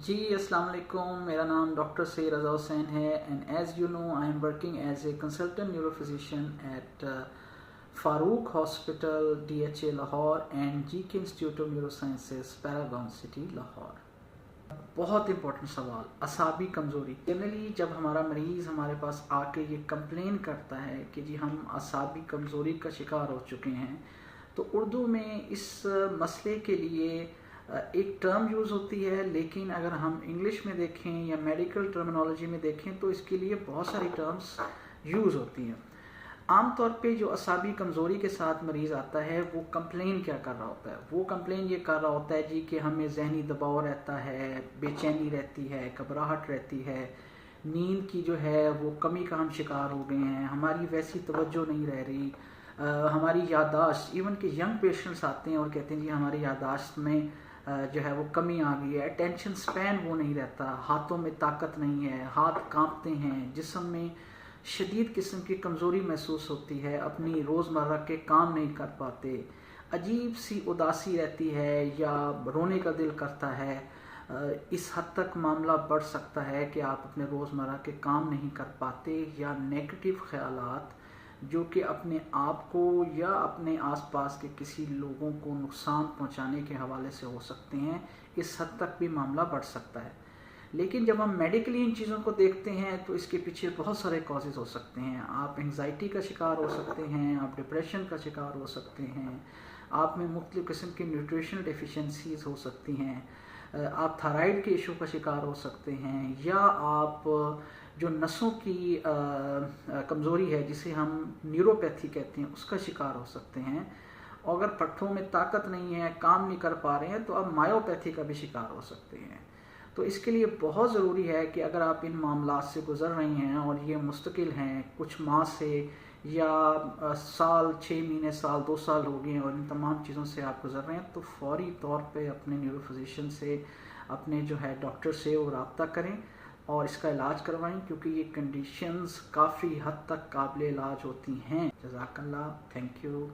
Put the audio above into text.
जी अस्सलाम वालेकुम, मेरा नाम डॉक्टर सैयद रज़ा हुसैन है and as you know I am working as a consultant neurophysician at Farooq hospital DHA Lahore and GK institute of neuro sciences Paragon city Lahore. बहुत important सवाल, असाबी कमज़ोरी। जनरली जब हमारा मरीज़ हमारे पास आके ये कंप्लेन करता है कि जी हम असाबी कमज़ोरी का शिकार हो चुके हैं, तो उर्दू में इस मसले के लिए एक टर्म यूज़ होती है, लेकिन अगर हम इंग्लिश में देखें या मेडिकल टर्मिनोलॉजी में देखें तो इसके लिए बहुत सारी टर्म्स यूज़ होती हैं। आम तौर पे जो असाबी कमज़ोरी के साथ मरीज़ आता है वो कंप्लेन क्या कर रहा होता है? वो कंप्लेन ये कर रहा होता है जी कि हमें जहनी दबाव रहता है, बेचैनी रहती है, घबराहट रहती है, नींद की जो है वो कमी का हम शिकार हो गए हैं, हमारी वैसी तवज्जो नहीं रह रही, हमारी याददाश्त, इवन कि यंग पेशेंट्स आते हैं और कहते हैं जी हमारी याददाश्त में जो है वो कमी आ गई है, अटेंशन स्पैन वो नहीं रहता, हाथों में ताकत नहीं है, हाथ कांपते हैं, जिस्म में शदीद किस्म की कमज़ोरी महसूस होती है, अपनी रोज़मर्रा के काम नहीं कर पाते, अजीब सी उदासी रहती है या रोने का दिल करता है। इस हद तक मामला बढ़ सकता है कि आप अपने रोज़मर्रा के काम नहीं कर पाते या नेगेटिव ख़यालात जो कि अपने आप को या अपने आसपास के किसी लोगों को नुकसान पहुंचाने के हवाले से हो सकते हैं, इस हद तक भी मामला बढ़ सकता है। लेकिन जब हम मेडिकली इन चीज़ों को देखते हैं तो इसके पीछे बहुत सारे कॉजेज़ हो सकते हैं। आप एंग्जाइटी का शिकार हो सकते हैं, आप डिप्रेशन का शिकार हो सकते हैं, आप में मुख्तलिफ़ किस्म की न्यूट्रिशनल डेफिशिएंसीज हो सकती हैं, आप थायराइड के इशू का शिकार हो सकते हैं, या आप जो नसों की कमज़ोरी है जिसे हम न्यूरोपैथी कहते हैं उसका शिकार हो सकते हैं। और अगर पट्ठों में ताकत नहीं है, काम नहीं कर पा रहे हैं, तो आप मायोपैथी का भी शिकार हो सकते हैं। तो इसके लिए बहुत ज़रूरी है कि अगर आप इन मामलात से गुज़र रही हैं और ये मुस्तकिल हैं, कुछ माह से या साल 6 महीने, साल 2 साल हो गए हैं और इन तमाम चीज़ों से आप गुज़र रहे हैं, तो फौरी तौर पे अपने न्यूरोफिजिशियन से, अपने जो है डॉक्टर से वो रब्ता करें और इसका इलाज करवाएं, क्योंकि ये कंडीशंस काफ़ी हद तक काबिल इलाज होती हैं। जज़ाकल्लाह, थैंक यू।